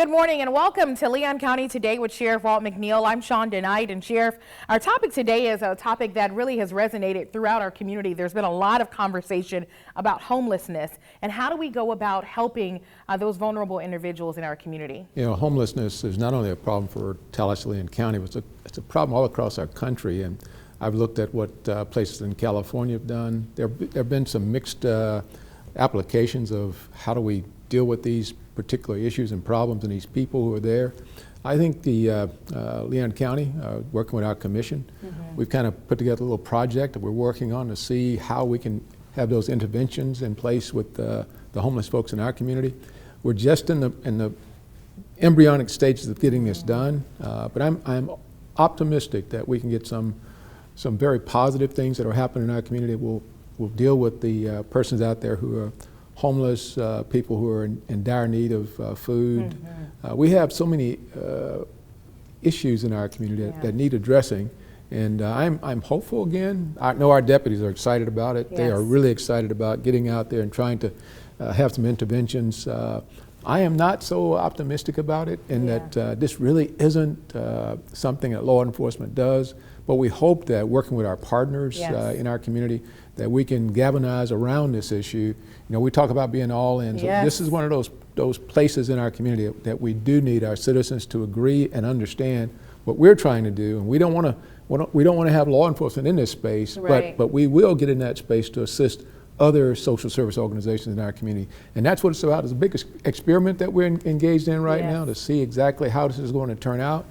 Good morning and welcome to Leon County Today with Sheriff Walt McNeil. I'm Sean DeKnight, and Sheriff, our topic today is a topic that really has resonated throughout our community. There's been a lot of conversation about homelessness and how do we go about helping those vulnerable individuals in our community. You know, homelessness is not only a problem for Tallahassee, Leon County, but it's a problem all across our country. And I've looked at what places in California have done. There have been some mixed applications of how do we deal with these particular issues and problems and these people who are there. I think the Leon County, working with our commission, we've kind of put together a little project that we're working on to see how we can have those interventions in place with the homeless folks in our community. We're just in the embryonic stages of getting this done, but I'm optimistic that we can get some very positive things that are happening in our community. We'll deal with the persons out there who are homeless, people who are in dire need of food. We have so many issues in our community that need addressing, and I'm hopeful again. I know our deputies are excited about it. Yes. They are really excited about getting out there and trying to have some interventions. I am not so optimistic about it in that this really isn't something that law enforcement does, but we hope that working with our partners in our community that we can galvanize around this issue. You know, we talk about being all in. So this is one of those places in our community that we do need our citizens to agree and understand what we're trying to do, and we don't want to have law enforcement in this space, but we will get in that space to assist other social service organizations in our community. And that's what it's about. It's a big experiment that we're engaged in right now to see exactly how this is going to turn out.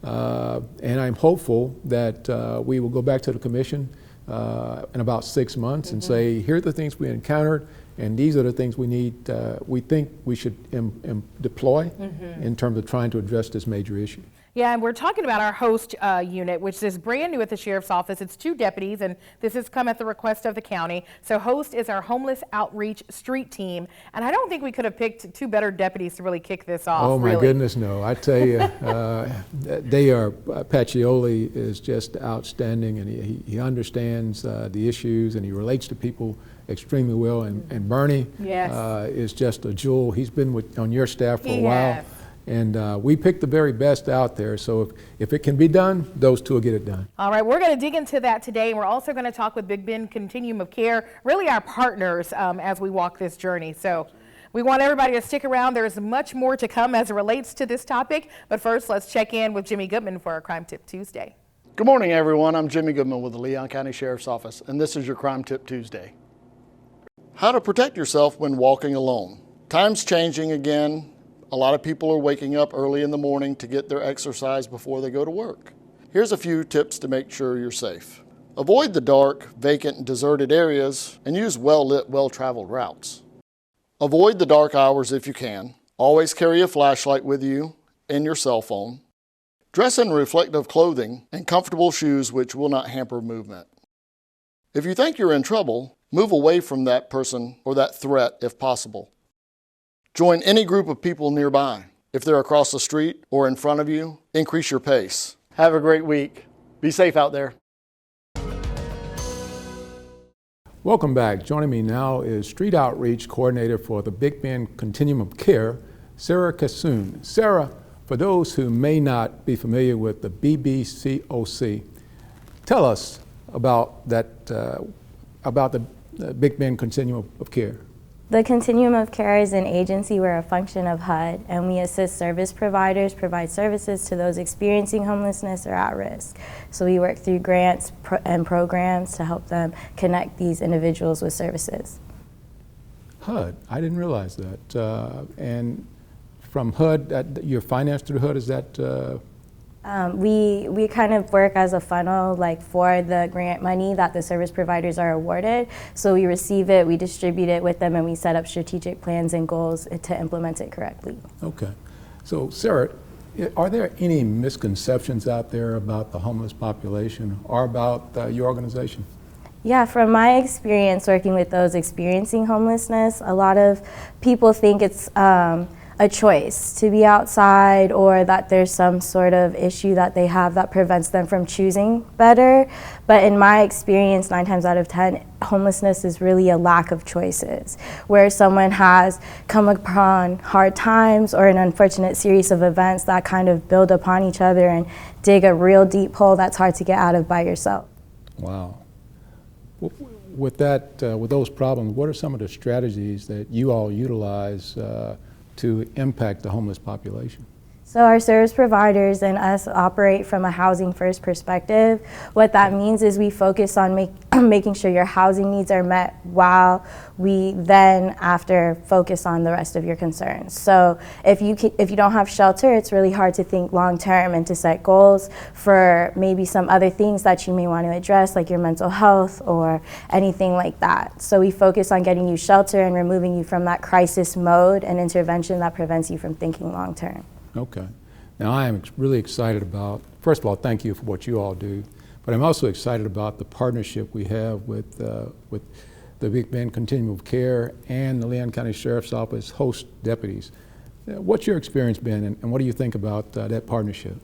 And I'm hopeful that we will go back to the commission in about 6 months and say, here are the things we encountered, and these are the things we need, we think we should deploy in terms of trying to address this major issue. Yeah, and we're talking about our HOST unit, which is brand new at the Sheriff's Office. It's 2 deputies, and this has come at the request of the county. So HOST is our Homeless Outreach Street Team, and I don't think we could have picked 2 better deputies to really kick this off. Oh my goodness, no. I tell you, Pacioli is just outstanding, and he understands the issues, and he relates to people extremely well. And Bernie is just a jewel. He's been on your staff for a while. And we picked the very best out there. So if it can be done, those 2 will get it done. All right, we're going to dig into that today. And we're also going to talk with Big Bend Continuum of Care, really our partners as we walk this journey. So we want everybody to stick around. There's much more to come as it relates to this topic. But first, let's check in with Jimmy Goodman for our Crime Tip Tuesday. Good morning, everyone. I'm Jimmy Goodman with the Leon County Sheriff's Office, and this is your Crime Tip Tuesday. How to protect yourself when walking alone. Time's changing again. A lot of people are waking up early in the morning to get their exercise before they go to work. Here's a few tips to make sure you're safe. Avoid the dark, vacant, and deserted areas, and use well-lit, well-traveled routes. Avoid the dark hours if you can. Always carry a flashlight with you and your cell phone. Dress in reflective clothing and comfortable shoes which will not hamper movement. If you think you're in trouble, move away from that person or that threat if possible. Join any group of people nearby. If they're across the street or in front of you, increase your pace. Have a great week. Be safe out there. Welcome back. Joining me now is Street Outreach Coordinator for the Big Bend Continuum of Care, Sarah Kassoon. Sarah, for those who may not be familiar with the BBCOC, tell us about that, about the Big Bend Continuum of Care. The Continuum of Care is an agency. We're a function of HUD, and we assist service providers provide services to those experiencing homelessness or at risk. So we work through grants and programs to help them connect these individuals with services. HUD, I didn't realize that. And from HUD, you're financed through HUD, is that? We kind of work as a funnel for the grant money that the service providers are awarded. So we receive it, we distribute it with them, and we set up strategic plans and goals to implement it correctly. Okay. So Sarah, are there any misconceptions out there about the homeless population or about your organization? Yeah, from my experience working with those experiencing homelessness, a lot of people think it's a choice to be outside, or that there's some sort of issue that they have that prevents them from choosing better. But in my experience, 9 times out of 10, homelessness is really a lack of choices, where someone has come upon hard times or an unfortunate series of events that kind of build upon each other and dig a real deep hole that's hard to get out of by yourself. Wow. With that, with those problems, what are some of the strategies that you all utilize to impact the homeless population? So our service providers and us operate from a housing first perspective. What that means is we focus on making sure your housing needs are met, while we then after focus on the rest of your concerns. So if you don't have shelter, it's really hard to think long term and to set goals for maybe some other things that you may want to address, like your mental health or anything like that. So we focus on getting you shelter and removing you from that crisis mode and intervention that prevents you from thinking long term. Okay. Now I am really excited about, first of all, thank you for what you all do, but I'm also excited about the partnership we have with the Big Bend Continuum of Care and the Leon County Sheriff's Office host deputies. What's your experience been, and what do you think about that partnership?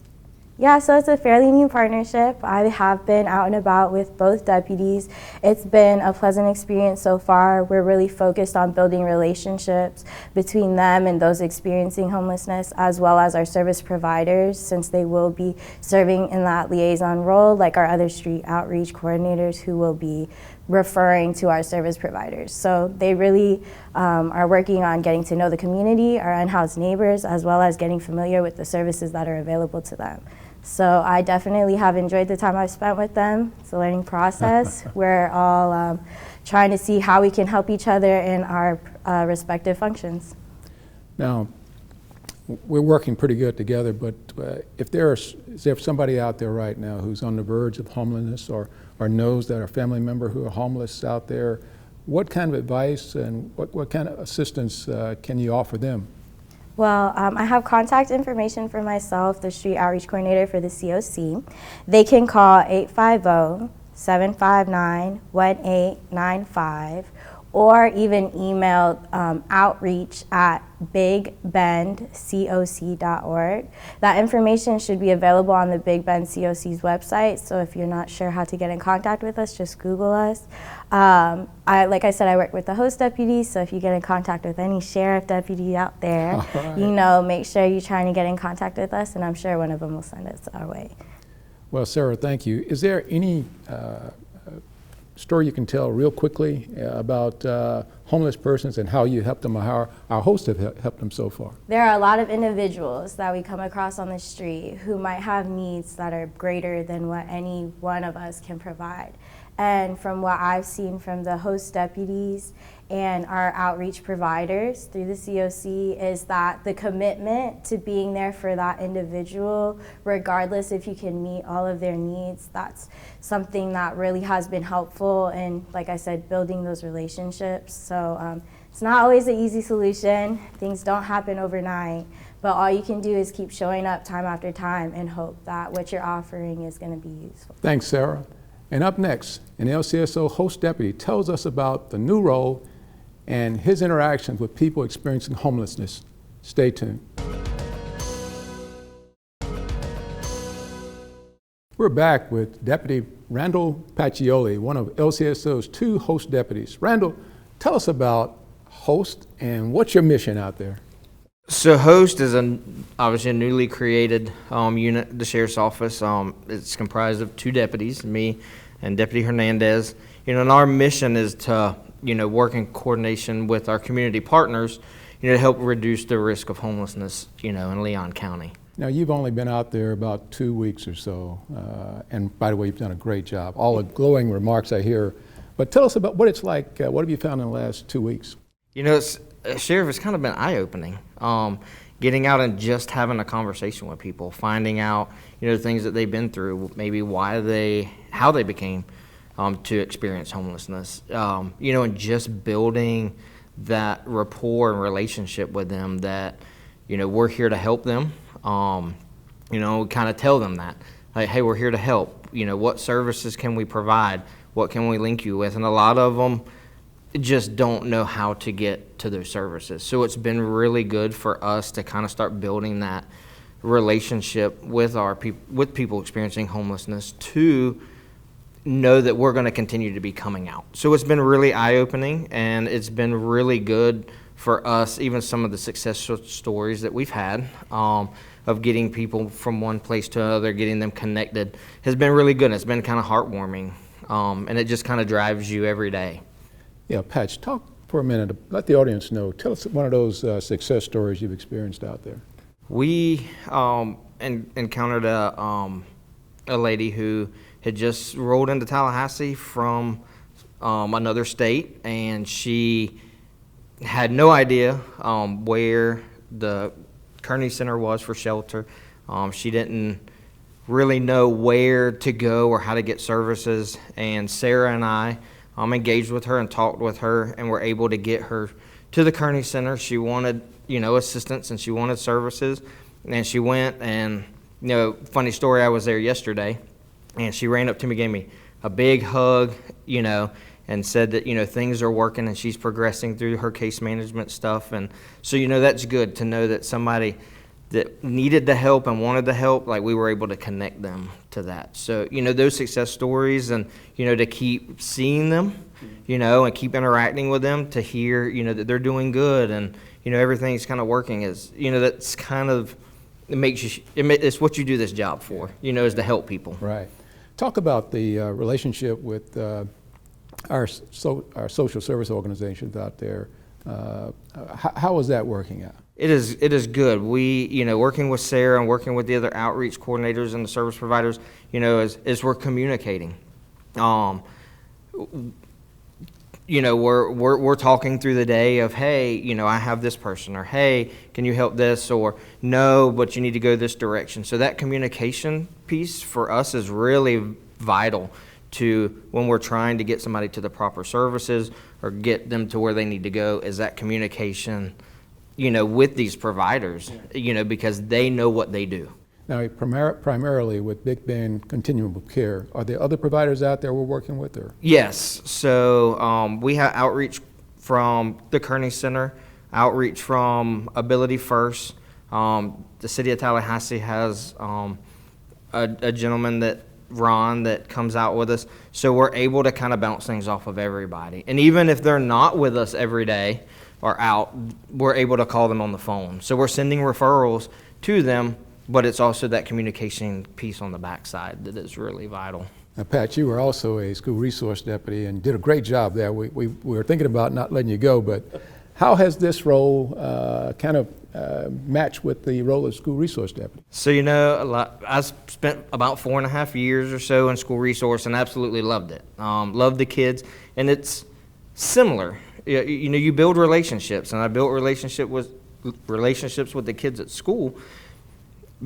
Yeah, so it's a fairly new partnership. I have been out and about with both deputies. It's been a pleasant experience so far. We're really focused on building relationships between them and those experiencing homelessness, as well as our service providers, since they will be serving in that liaison role, like our other street outreach coordinators who will be referring to our service providers. So they really are working on getting to know the community, our unhoused neighbors, as well as getting familiar with the services that are available to them. So I definitely have enjoyed the time I've spent with them. It's a learning process. We're all trying to see how we can help each other in our respective functions. Now, we're working pretty good together, but if there's somebody out there right now who's on the verge of homelessness or knows that a family member who are homeless out there, what kind of advice and what kind of assistance can you offer them? Well, I have contact information for myself, the street outreach coordinator for the COC. They can call 850-759-1895, or even email outreach@bigbendcoc.org. That information should be available on the Big Bend COC's website, so if you're not sure how to get in contact with us, just Google us. Like I said, I work with the host deputies, so if you get in contact with any sheriff deputy out there, right. Make sure you're trying to get in contact with us, and I'm sure one of them will send us our way. Well, Sarah, thank you. Is there any story you can tell real quickly about homeless persons and how you helped them, or how our hosts have helped them so far? There are a lot of individuals that we come across on the street who might have needs that are greater than what any one of us can provide. And from what I've seen from the host deputies and our outreach providers through the COC is that the commitment to being there for that individual, regardless if you can meet all of their needs, that's something that really has been helpful in, like I said, building those relationships. So it's not always an easy solution. Things don't happen overnight, but all you can do is keep showing up time after time and hope that what you're offering is going to be useful. Thanks, Sarah. And up next, an LCSO host deputy tells us about the new role and his interactions with people experiencing homelessness. Stay tuned. We're back with Deputy Randall Pacioli, one of LCSO's 2 host deputies. Randall, tell us about host and what's your mission out there? So host is obviously a newly created unit, the sheriff's office. It's comprised of 2 deputies, me and Deputy Hernandez. And our mission is to, work in coordination with our community partners, to help reduce the risk of homelessness, in Leon County. Now, you've only been out there about 2 weeks or so, and by the way, you've done a great job. All the glowing remarks I hear, but tell us about what it's like. What have you found in the last 2 weeks? Sheriff, it's kind of been eye-opening. Getting out and just having a conversation with people, finding out, things that they've been through, maybe how they became to experience homelessness, and just building that rapport and relationship with them that, we're here to help them, kind of tell them that, like, hey, we're here to help, what services can we provide, what can we link you with, and a lot of them, just don't know how to get to those services. So it's been really good for us to kind of start building that relationship with with people experiencing homelessness, to know that we're going to continue to be coming out. So it's been really eye-opening, and it's been really good for us. Even some of the success stories that we've had of getting people from one place to another, getting them connected, has been really good. It's been kind of heartwarming, and it just kind of drives you every day. Yeah, Patch, talk for a minute. Let the audience know. Tell us one of those success stories you've experienced out there. We encountered a lady who had just rolled into Tallahassee from another state, and she had no idea where the Kearney Center was for shelter. She didn't really know where to go or how to get services, and Sarah and I engaged with her and talked with her, and were able to get her to the Kearney Center. She wanted, assistance, and she wanted services, and she went. And funny story, I was there yesterday, and she ran up to me, gave me a big hug, and said that things are working and she's progressing through her case management stuff. And so that's good to know that somebody that needed the help and wanted the help, like, we were able to connect them to that. So, those success stories, and, to keep seeing them, and keep interacting with them, to hear, that they're doing good, and, everything's kind of working, is, that's kind of, it makes you, it's what you do this job for, is to help people. Right. Talk about the relationship with our social service organizations out there. How is that working out? It is good. We, working with Sarah and working with the other outreach coordinators and the service providers, as we're communicating. We're talking through the day of, hey, I have this person, or hey, can you help this, or no, but you need to go this direction. So that communication piece for us is really vital to when we're trying to get somebody to the proper services or get them to where they need to go, is that communication, with these providers, because they know what they do. Now, primarily with Big Bend Continuum of Care, are there other providers out there we're working with? Or? Yes. So we have outreach from the Kearney Center, outreach from Ability First. The city of Tallahassee has a gentleman, Ron, that comes out with us. So we're able to kind of bounce things off of everybody. And even if they're not with us every day or out, we're able to call them on the phone. So we're sending referrals to them, but it's also that communication piece on the backside that is really vital. Now, Pat, you were also a school resource deputy and did a great job there. We were thinking about not letting you go, but how has this role kind of matched with the role of school resource deputy? So, I spent about 4.5 years or so in school resource and absolutely loved it. Loved the kids, and it's similar. You build relationships, and I built relationships with the kids at school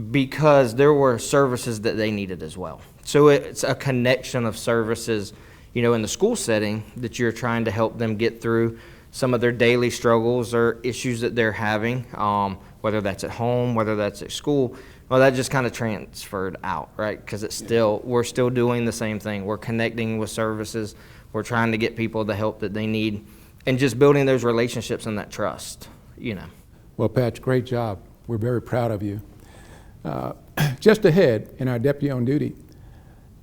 because there were services that they needed as well. So it's a connection of services, in the school setting, that you're trying to help them get through some of their daily struggles or issues that they're having, whether that's at home, whether that's at school. Well, that just kind of transferred out, right? Because we're still doing the same thing. We're connecting with services. We're trying to get people the help that they need, and just building those relationships and that trust, Well, Pat, great job. We're very proud of you. Just ahead in our Deputy on Duty,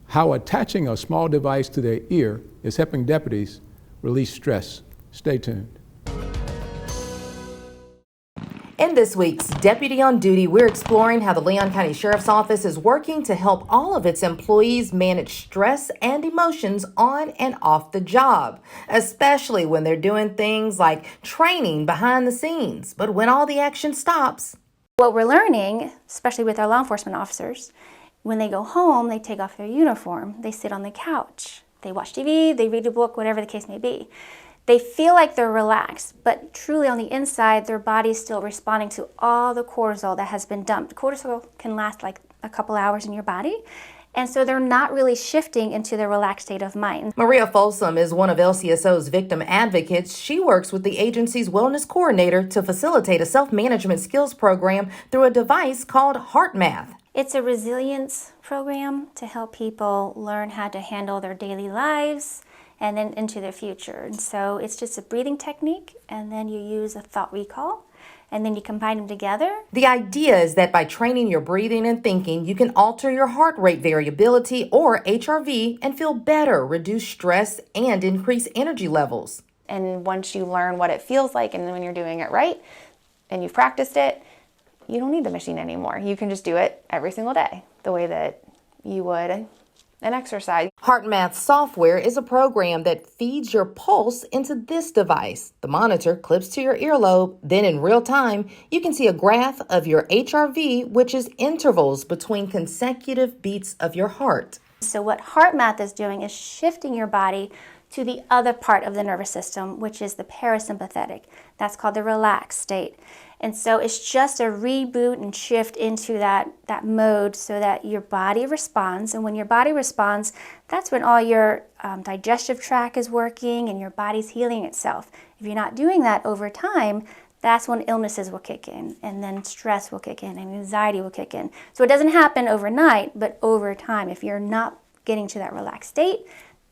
how attaching a small device to their ear is helping deputies release stress. Stay tuned. In this week's Deputy on Duty, we're exploring how the Leon County Sheriff's Office is working to help all of its employees manage stress and emotions on and off the job, especially when they're doing things like training behind the scenes. But when all the action stops, what we're learning, especially with our law enforcement officers, when they go home, they take off their uniform, they sit on the couch, they watch TV, they read a book, whatever the case may be. They feel like they're relaxed, but truly on the inside, their body's still responding to all the cortisol that has been dumped. Cortisol can last like a couple hours in your body, and so they're not really shifting into the relaxed state of mind. Maria Folsom is one of LCSO's victim advocates. She works with the agency's wellness coordinator to facilitate a self-management skills program through a device called HeartMath. It's a resilience program to help people learn how to handle their daily lives and then into the future. And so it's just a breathing technique, and then you use a thought recall, and then you combine them together. The idea is that by training your breathing and thinking, you can alter your heart rate variability or HRV and feel better, reduce stress, and increase energy levels. And once you learn what it feels like and when you're doing it right and you've practiced it, you don't need the machine anymore. You can just do it every single day the way that you would an exercise. HeartMath software is a program that feeds your pulse into this device. The monitor clips to your earlobe. Then in real time, you can see a graph of your HRV, which is intervals between consecutive beats of your heart. So what HeartMath is doing is shifting your body to the other part of the nervous system, which is the parasympathetic. That's called the relaxed state. And so it's just a reboot and shift into that mode so that your body responds. And when your body responds, that's when all your digestive tract is working and your body's healing itself. If you're not doing that over time, that's when illnesses will kick in, and then stress will kick in, and anxiety will kick in. So it doesn't happen overnight, but over time. If you're not getting to that relaxed state,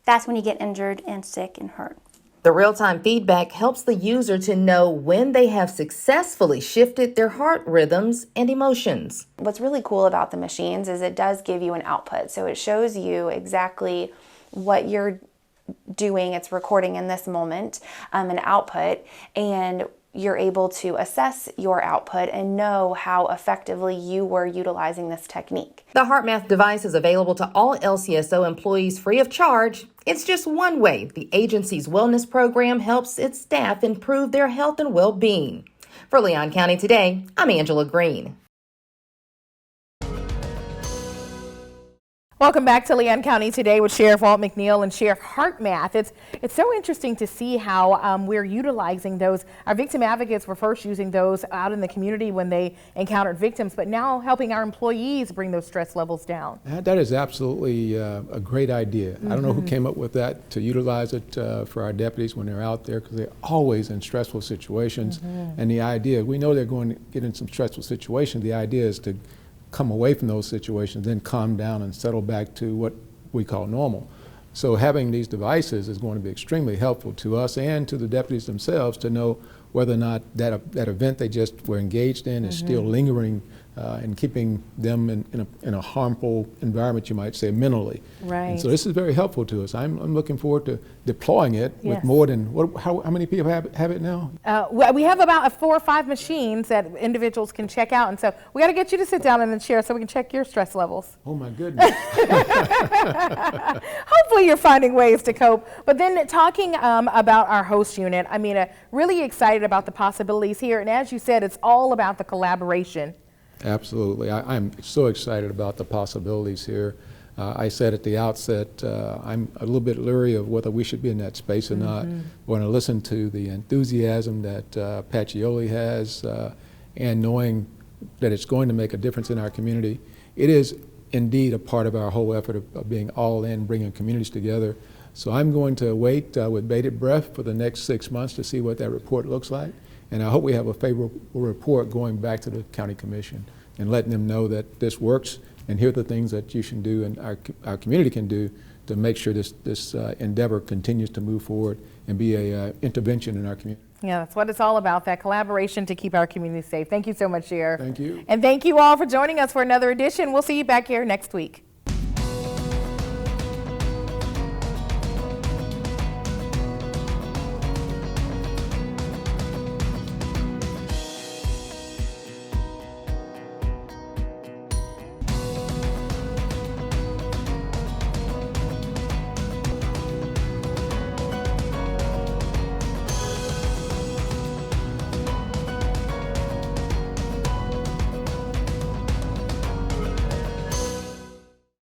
that's when you get injured and sick and hurt. The real-time feedback helps the user to know when they have successfully shifted their heart rhythms and emotions. What's really cool about the machines is it does give you an output. So it shows you exactly what you're doing. It's recording in this moment, an output, and you're able to assess your output and know how effectively you were utilizing this technique. The HeartMath device is available to all LCSO employees free of charge. It's just one way the agency's wellness program helps its staff improve their health and well-being. For Leon County Today, I'm Angela Green. Welcome back to Leon County Today with Sheriff Walt McNeil and Sheriff HeartMath. It's so interesting to see how we're utilizing those. Our victim advocates were first using those out in the community when they encountered victims, but now helping our employees bring those stress levels down. That is absolutely a great idea. I don't know who came up with that, to utilize it for our deputies when they're out there, because they're always in stressful situations. And the idea, we know they're going to get in some stressful situations. The idea is to come away from those situations, then calm down and settle back to what we call normal. So having these devices is going to be extremely helpful to us and to the deputies themselves to know whether or not that event they just were engaged in is still lingering and keeping them in a harmful environment, you might say, mentally. Right. And so this is very helpful to us. I'm looking forward to deploying it with more than, how many people have it now? We have about 4 or 5 machines that individuals can check out, and so we got to get you to sit down in the chair so we can check your stress levels. Oh my goodness. Hopefully you're finding ways to cope. But then talking about our host unit, I mean, really excited about the possibilities here, and as you said, it's all about the collaboration. Absolutely. I'm so excited about the possibilities here. I said at the outset, I'm a little bit leery of whether we should be in that space or not. When I listen to the enthusiasm that Pacioli has and knowing that it's going to make a difference in our community, it is indeed a part of our whole effort of being all in, bringing communities together. So I'm going to wait with bated breath for the next 6 months to see what that report looks like. And I hope we have a favorable report going back to the county commission and letting them know that this works, and here are the things that you should do and our community can do to make sure this endeavor continues to move forward and be a intervention in our community. Yeah, that's what it's all about, that collaboration to keep our community safe. Thank you so much, Sheriff. Thank you. And thank you all for joining us for another edition. We'll see you back here next week.